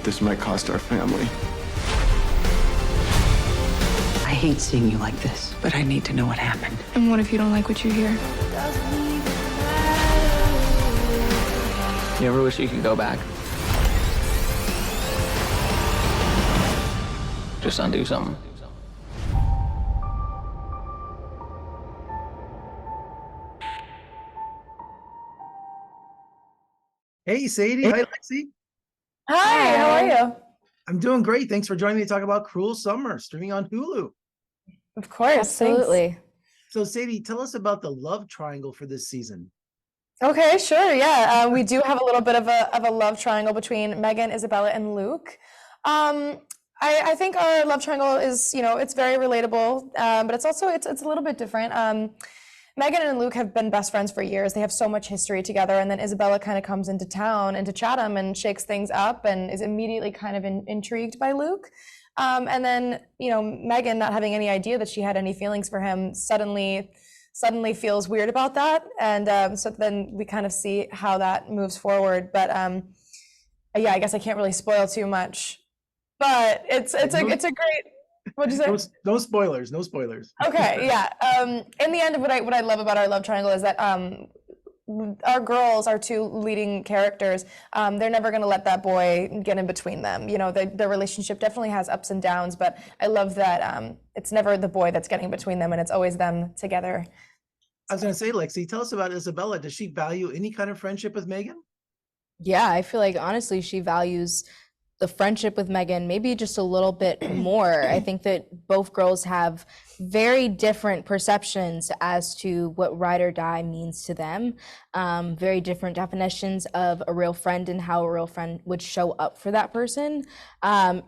this might cost our family. I hate seeing you like this, but I need to know what happened. And what if you don't like what you hear? You ever wish you could go back? Just undo something. Hey, Sadie. Hi, Lexi. Hi, how are you? I'm doing great. Thanks for joining me to talk about Cruel Summer, streaming on Hulu. Of course, Absolutely. thanks. So, Sadie, tell us about the love triangle for this season. Okay, sure, yeah. We do have a little bit of a love triangle between Megan, Isabella, and Luke. I think our love triangle is, it's very relatable, but it's also, it's a little bit different. Megan and Luke have been best friends for years. They have so much history together. And then Isabella kind of comes into town, into Chatham, and shakes things up and is immediately kind of intrigued by Luke. And then, Megan, not having any idea that she had any feelings for him, suddenly feels weird about that. And so then we kind of see how that moves forward. But yeah, I guess I can't really spoil too much. But it's a great. What'd you say? No spoilers. No spoilers. Okay, yeah. In the end, what I love about our love triangle is that our girls, our two leading characters, they're never going to let that boy get in between them. Their relationship definitely has ups and downs, but I love that it's never the boy that's getting between them, and it's always them together. I was going to say, Lexi, tell us about Isabella. Does she value any kind of friendship with Megan? Yeah, I feel like honestly she values the friendship with Megan maybe just a little bit more. I think that both girls have very different perceptions as to what ride or die means to them. Very different definitions of a real friend and how a real friend would show up for that person.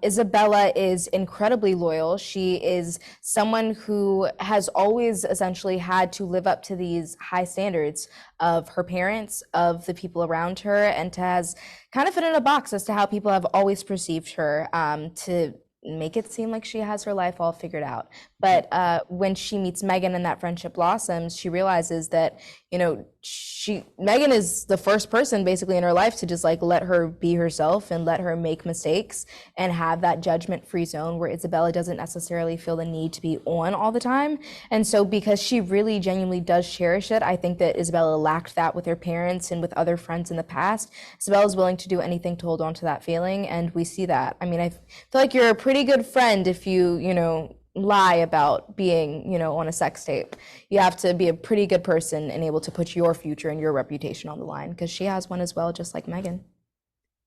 Isabella is incredibly loyal. She is someone who has always essentially had to live up to these high standards of her parents, of the people around her, and has kind of fit in a box as to how people have always perceived her, to make it seem like she has her life all figured out. But when she meets Megan and that friendship blossoms, she realizes that, Megan is the first person basically in her life to just like let her be herself and let her make mistakes and have that judgment-free zone where Isabella doesn't necessarily feel the need to be on all the time. And so because she really genuinely does cherish it, I think that Isabella lacked that with her parents and with other friends in the past. Isabella's willing to do anything to hold on to that feeling, and we see that. I mean, I feel like you're a pretty good friend if you, lie about being, on a sex tape. You have to be a pretty good person and able to put your future and your reputation on the line, because she has one as well, just like Megan.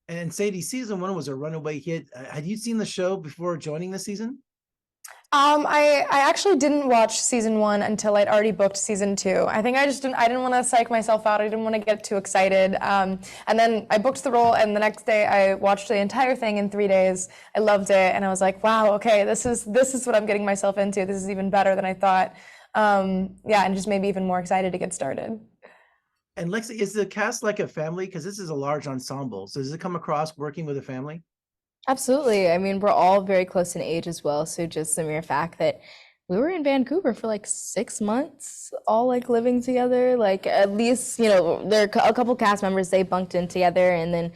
And Sadie, season 1 was a runaway hit. Had you seen the show before joining the season? I actually didn't watch season 1 until I'd already booked season 2. I think I didn't want to psych myself out. I didn't want to get too excited. And then I booked the role, and the next day I watched the entire thing in 3 days. I loved it, and I was like, wow, okay, this is what I'm getting myself into. This is even better than I thought. Yeah, and just maybe even more excited to get started. And Lexi, is the cast like a family? Because this is a large ensemble. So does it come across working with a family? Absolutely. I mean, we're all very close in age as well. So just the mere fact that we were in Vancouver for like 6 months, all like living together, like at least, there are a couple cast members, they bunked in together, and then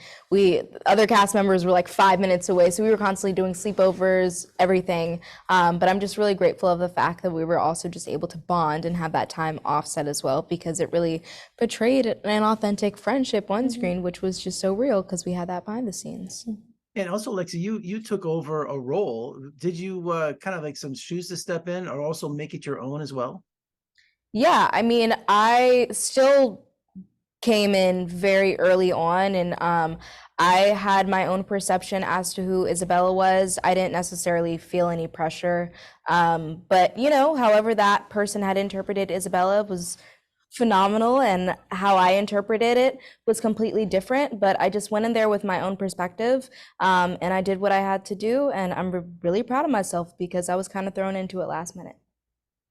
other cast members were like 5 minutes away. So we were constantly doing sleepovers, everything. But I'm just really grateful of the fact that we were also just able to bond and have that time offset as well, because it really portrayed an authentic friendship on screen, which was just so real because we had that behind the scenes. And also, Lexi, you took over a role. Did you kind of like some shoes to step in, or also make it your own as well? Yeah, I mean, I still came in very early on, and I had my own perception as to who Isabella was. I didn't necessarily feel any pressure, but however that person had interpreted Isabella was phenomenal, and how I interpreted it was completely different. But I just went in there with my own perspective, and I did what I had to do, and I'm really proud of myself because I was kind of thrown into it last minute.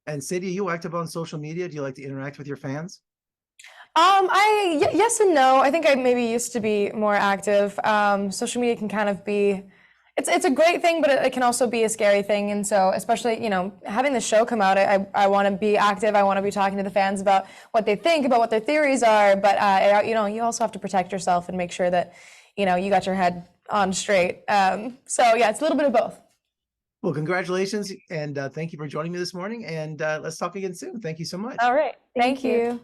And Sadie, are you active on social media? Do you like to interact with your fans? Yes and no. I think I maybe used to be more active. Social media can kind of be, it's a great thing, but it can also be a scary thing. And so, especially, having the show come out, I want to be active. I want to be talking to the fans about what they think, about what their theories are. But, you also have to protect yourself and make sure that, you got your head on straight. So yeah, it's a little bit of both. Well, congratulations, and thank you for joining me this morning. And let's talk again soon. Thank you so much. All right. Thank you.